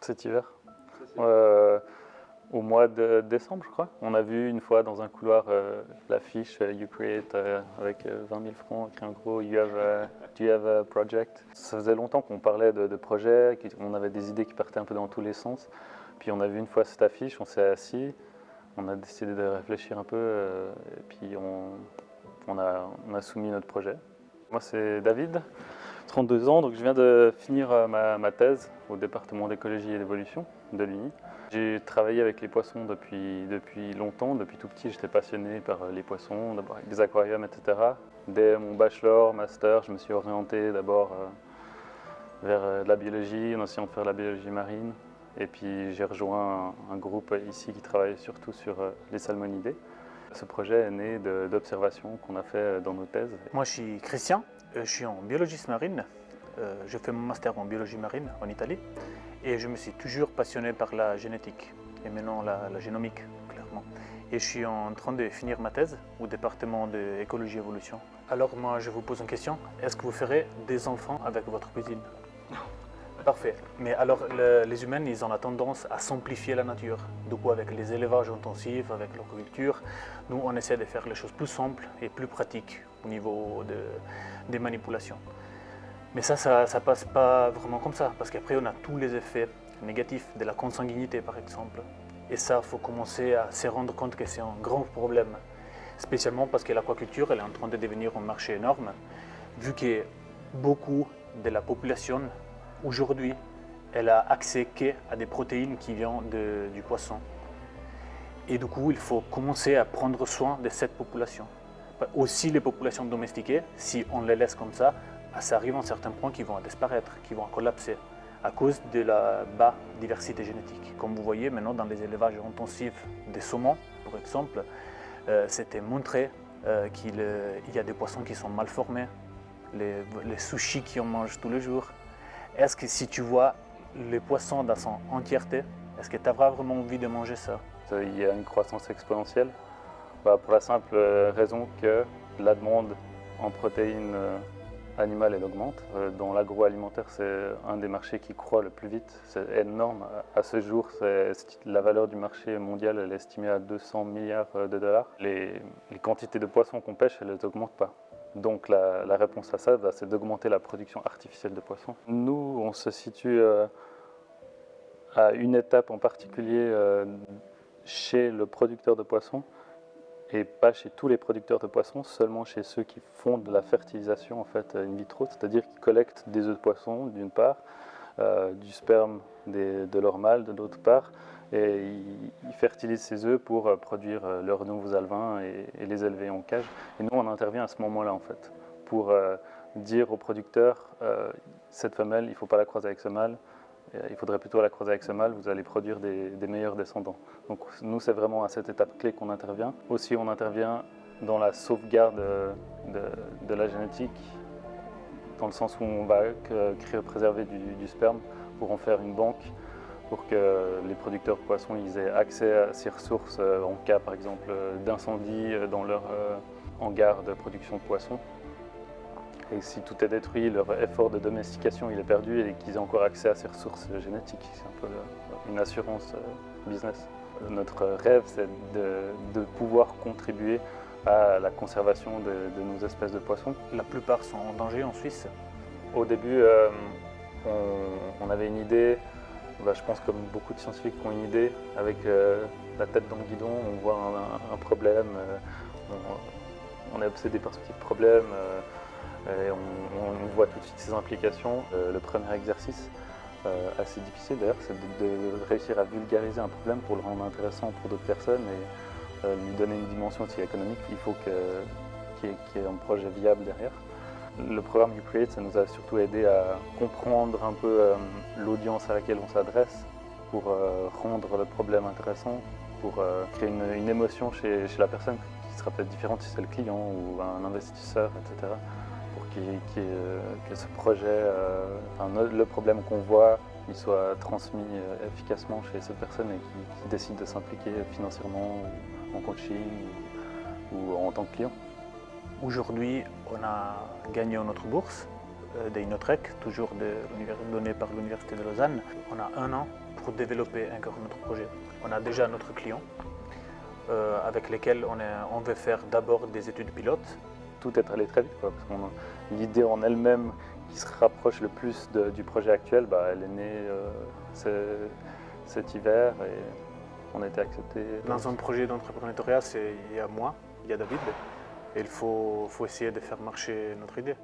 cet hiver. Euh, Au mois de décembre, je crois. On a vu une fois dans un couloir l'affiche You Create avec 20 000 francs, écrit en gros Do you have a project? Ça faisait longtemps qu'on parlait de projets, on avait des idées qui partaient un peu dans tous les sens. Puis on a vu une fois cette affiche, on s'est assis, on a décidé de réfléchir un peu et puis on a soumis notre projet. Moi c'est David, 32 ans, donc je viens de finir ma thèse au département d'écologie et d'évolution de l'UNI. J'ai travaillé avec les poissons depuis longtemps, depuis tout petit j'étais passionné par les poissons, d'abord avec des aquariums, etc. Dès mon bachelor, master, je me suis orienté d'abord vers la biologie, en essayant de faire la biologie marine. Et puis j'ai rejoint un groupe ici qui travaille surtout sur les salmonidés. Ce projet est né d'observations qu'on a fait dans nos thèses. Moi je suis Christian, je suis en biologiste marine. Je fais mon master en biologie marine en Italie et je me suis toujours passionné par la génétique et maintenant la génomique, clairement. Et je suis en train de finir ma thèse au département d'écologie et évolution. Alors moi je vous pose une question, est-ce que vous ferez des enfants avec votre cuisine? Parfait. Mais alors, les humains, ils ont la tendance à simplifier la nature. Du coup, avec les élevages intensifs, avec l'agriculture, nous, on essaie de faire les choses plus simples et plus pratiques au niveau des manipulations. Mais ça passe pas vraiment comme ça, parce qu'après, on a tous les effets négatifs de la consanguinité, par exemple. Et ça, il faut commencer à se rendre compte que c'est un grand problème, spécialement parce que l'aquaculture, elle est en train de devenir un marché énorme, vu que beaucoup de la population aujourd'hui, elle a accès qu'à des protéines qui viennent du poisson. Et du coup, il faut commencer à prendre soin de cette population. Aussi les populations domestiquées, si on les laisse comme ça arrive à un certain point qu'ils vont disparaître, qu'ils vont collapser à cause de la bas diversité génétique. Comme vous voyez maintenant dans les élevages intensifs des saumons, par exemple, c'était montré qu'il y a des poissons qui sont mal formés, les sushis qu'on mange tous les jours. Est-ce que si tu vois les poissons dans son entièreté, est-ce que tu as vraiment envie de manger ça? Il y a une croissance exponentielle pour la simple raison que la demande en protéines animales elle augmente. Dans l'agroalimentaire, c'est un des marchés qui croît le plus vite. C'est énorme. À ce jour, la valeur du marché mondial elle est estimée à 200 milliards de dollars. Les quantités de poissons qu'on pêche, elles n'augmentent pas. Donc la réponse à ça, c'est d'augmenter la production artificielle de poissons. Nous, on se situe à une étape en particulier chez le producteur de poissons et pas chez tous les producteurs de poissons, seulement chez ceux qui font de la fertilisation en fait in vitro, c'est-à-dire qui collectent des œufs de poisson d'une part, du sperme de leur mâle de l'autre part, et ils fertilisent ces œufs pour produire leurs nouveaux alevins et les élever en cage. Et nous, on intervient à ce moment-là, en fait, pour dire aux producteurs, cette femelle, il ne faut pas la croiser avec ce mâle, il faudrait plutôt la croiser avec ce mâle, vous allez produire des meilleurs descendants. Donc nous, c'est vraiment à cette étape clé qu'on intervient. Aussi, on intervient dans la sauvegarde de la génétique, dans le sens où on va préserver du sperme pour en faire une banque, pour que les producteurs de poissons ils aient accès à ces ressources en cas par exemple d'incendie dans leur hangar de production de poissons. Et si tout est détruit, leur effort de domestication il est perdu et qu'ils aient encore accès à ces ressources génétiques. C'est un peu une assurance business. Notre rêve c'est de pouvoir contribuer à la conservation de nos espèces de poissons. La plupart sont en danger en Suisse. Au début, on avait une idée. Je pense comme beaucoup de scientifiques qui ont une idée, avec la tête dans le guidon, on voit un problème, on est obsédé par ce petit problème, et on voit tout de suite ses implications. Le premier exercice, assez difficile d'ailleurs, c'est de réussir à vulgariser un problème pour le rendre intéressant pour d'autres personnes et lui donner une dimension aussi économique. Il faut qu'il y ait un projet viable derrière. Le programme You Create, ça nous a surtout aidé à comprendre un peu l'audience à laquelle on s'adresse pour rendre le problème intéressant, pour créer une émotion chez la personne qui sera peut-être différente si c'est le client ou un investisseur, etc. Pour que ce projet, le problème qu'on voit, il soit transmis efficacement chez cette personne et qui décide de s'impliquer financièrement ou en coaching ou en tant que client. Aujourd'hui, on a gagné notre bourse d'Innotrec, toujours donné par l'Université de Lausanne. On a 1 an pour développer encore notre projet. On a déjà notre client avec lesquels on veut faire d'abord des études pilotes. Tout est allé très vite, quoi, parce que l'idée en elle-même qui se rapproche le plus du projet actuel, elle est née cet hiver et on a été accepté. Dans un projet d'entrepreneuriat, il y a moi, il y a David, et il faut essayer de faire marcher notre idée.